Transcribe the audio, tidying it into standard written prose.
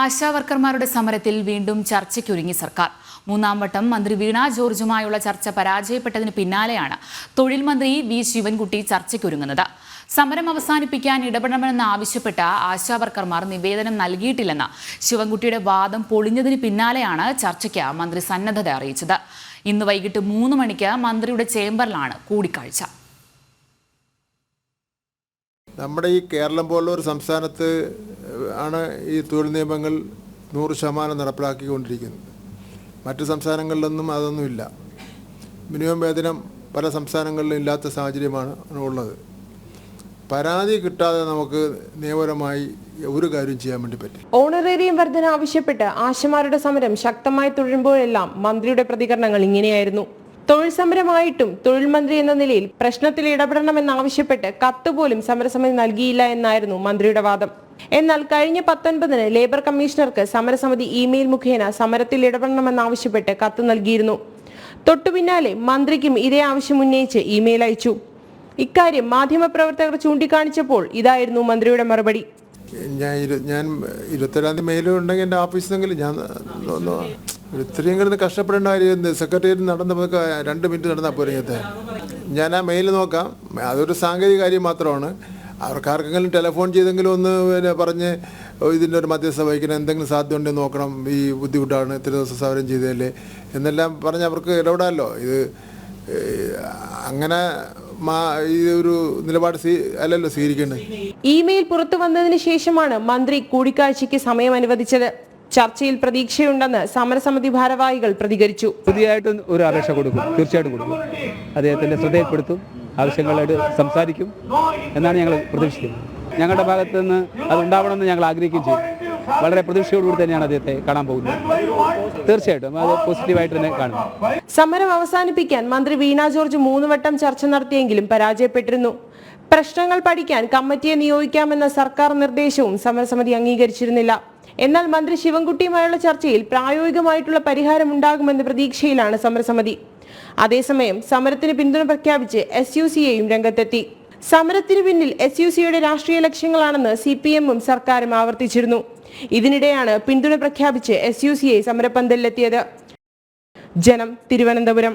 ആശാവർക്കർമാരുടെ സമരത്തിൽ വീണ്ടും ചർച്ചയ്ക്കൊരുങ്ങി സർക്കാർ. മൂന്നാം വട്ടം മന്ത്രി വീണ ജോർജുമായുള്ള ചർച്ച പരാജയപ്പെട്ടതിന് പിന്നാലെയാണ് തൊഴിൽ മന്ത്രി വി ശിവൻകുട്ടി ചർച്ചയ്ക്കൊരുങ്ങുന്നത്. സമരം അവസാനിപ്പിക്കാൻ ഇടപെടണമെന്ന് ആവശ്യപ്പെട്ട ആശാവർക്കർമാർ നിവേദനം നൽകിയിട്ടില്ലെന്ന ശിവൻകുട്ടിയുടെ വാദം പൊളിഞ്ഞതിന് പിന്നാലെയാണ് ചർച്ചയ്ക്ക് മന്ത്രി സന്നദ്ധത അറിയിച്ചത്. ഇന്ന് വൈകിട്ട് 3 മണിക്ക് മന്ത്രിയുടെ ചേംബറിലാണ് കൂടിക്കാഴ്ച. നമ്മുടെ ഈ കേരളം പോലുള്ള ഒരു സംസ്ഥാനത്ത് ആണ് ഈ തൊഴിൽ നിയമങ്ങൾ 100% നടപ്പിലാക്കിക്കൊണ്ടിരിക്കുന്നത്. മറ്റ് സംസ്ഥാനങ്ങളിലൊന്നും അതൊന്നുമില്ല. മിനിമം വേതനം പല സംസ്ഥാനങ്ങളിലും ഇല്ലാത്ത സാഹചര്യമാണ് ഉള്ളത്. പരാതി കിട്ടാതെ നമുക്ക് നിയമപരമായി ഒരു കാര്യം ചെയ്യാൻ വേണ്ടി പറ്റും. ഓണറേറിയം വർധന ആവശ്യപ്പെട്ട് ആശമാരുടെ സമരം ശക്തമായി തുടരുമ്പോഴെല്ലാം മന്ത്രിയുടെ പ്രതികരണങ്ങൾ ഇങ്ങനെയായിരുന്നു. തൊഴിൽ സമരമായിട്ടും തൊഴിൽ മന്ത്രി എന്ന നിലയിൽ പ്രശ്നത്തിൽ ഇടപെടണമെന്നാവശ്യപ്പെട്ട് കത്ത് പോലും സമരസമിതി നൽകിയില്ല എന്നായിരുന്നു മന്ത്രിയുടെ വാദം. എന്നാൽ കഴിഞ്ഞ 19-ന് ലേബർ കമ്മീഷണർക്ക് സമരസമിതി ഇമെയിൽ മുഖേന സമരത്തിൽ ഇടപെടണമെന്നാവശ്യപ്പെട്ട് കത്ത് നൽകിയിരുന്നു. തൊട്ടുപിന്നാലെ മന്ത്രിക്കും ഇതേ ആവശ്യം ഉന്നയിച്ച് ഇമെയിൽ അയച്ചു. ഇക്കാര്യം മാധ്യമപ്രവർത്തകർ ചൂണ്ടിക്കാണിച്ചപ്പോൾ ഇതായിരുന്നു മന്ത്രിയുടെ മറുപടി. ഞാൻ 27-ാം തീയതി മെയിൽ ഉണ്ടെങ്കിൽ എൻ്റെ ഓഫീസിൽ നിന്നെങ്കിലും ഞാൻ ഇത്രയും കിടന്ന് കഷ്ടപ്പെടേണ്ട കാര്യം സെക്രട്ടേറിയറ്റ് നടന്നപ്പോൾ 2 മിനിറ്റ് നടന്നാൽ പോരത്തെ. ഞാൻ ആ മെയിൽ നോക്കാം. അതൊരു സാങ്കേതിക കാര്യം മാത്രമാണ്. അവർക്കാർക്കെങ്കിലും ടെലിഫോൺ ചെയ്തെങ്കിലും ഒന്ന് പറഞ്ഞ് ഇതിൻ്റെ ഒരു മധ്യസ്ഥ വഹിക്കണം, എന്തെങ്കിലും സാധ്യത ഉണ്ടെന്ന് നോക്കണം, ഈ ബുദ്ധിമുട്ടാണ്, ഇത്ര ദിവസം സമരം ചെയ്തതല്ലേ എന്നെല്ലാം പറഞ്ഞ് അവർക്ക് ഇടപെടാമല്ലോ. ഇത് അങ്ങനെ ഈ ഒരു നിലപാട് അല്ലല്ലോ സ്വീകരിക്കേണ്ടത്. ഇമെയിൽ പുറത്തു വന്നതിന് ശേഷമാണ് മന്ത്രി കൂടിക്കാഴ്ചയ്ക്ക് സമയം അനുവദിച്ചത്. ചർച്ചയിൽ പ്രതീക്ഷയുണ്ടെന്ന് സമരസമിതി ഭാരവാഹികൾ പ്രതികരിച്ചു. പുതിയതായിട്ടും ഒരു അപേക്ഷ കൊടുക്കും, തീർച്ചയായിട്ടും കൊടുക്കും. അദ്ദേഹത്തിന്റെ ശ്രദ്ധയിൽപ്പെടുത്തും, ആവശ്യങ്ങളായിട്ട് സംസാരിക്കും എന്നാണ് ഞങ്ങൾ പ്രതീക്ഷിക്കുന്നത്. ഞങ്ങളുടെ ഭാഗത്ത് നിന്ന് അത് ഉണ്ടാവണമെന്ന് ഞങ്ങൾ ആഗ്രഹിക്കുകയും ചെയ്യും. വളരെ പ്രതീക്ഷയോടുകൂടി തന്നെയാണ് അദ്ദേഹത്തെ കാണാൻ പോകുന്നത്. തീർച്ചയായിട്ടും അത് പോസിറ്റീവായിട്ട് തന്നെ കാണും. സമരം അവസാനിപ്പിക്കാൻ മന്ത്രി വീണ ജോർജ് 3 വട്ടം ചർച്ച നടത്തിയെങ്കിലും പരാജയപ്പെട്ടിരുന്നു. പ്രശ്നങ്ങൾ പഠിക്കാൻ കമ്മിറ്റിയെ നിയോഗിക്കാമെന്ന സർക്കാർ നിർദ്ദേശവും സമരസമിതി അംഗീകരിച്ചിരുന്നില്ല. എന്നാൽ മന്ത്രി ശിവൻകുട്ടിയുമായുള്ള ചർച്ചയിൽ പ്രായോഗികമായിട്ടുള്ള പരിഹാരം ഉണ്ടാകുമെന്ന പ്രതീക്ഷയിലാണ് സമരസമിതി. അതേസമയം സമരത്തിന് പിന്തുണ പ്രഖ്യാപിച്ച് SUCAയും രംഗത്തെത്തി. സമരത്തിന് പിന്നിൽ SUCയുടെ രാഷ്ട്രീയ ലക്ഷ്യങ്ങളാണെന്ന് CPM-ഉം സർക്കാരും ആവർത്തിച്ചിരുന്നു. ഇതിനിടെയാണ് പിന്തുണ പ്രഖ്യാപിച്ച് SUCA സമരപന്തലിലെത്തിയത്. ജനം, തിരുവനന്തപുരം.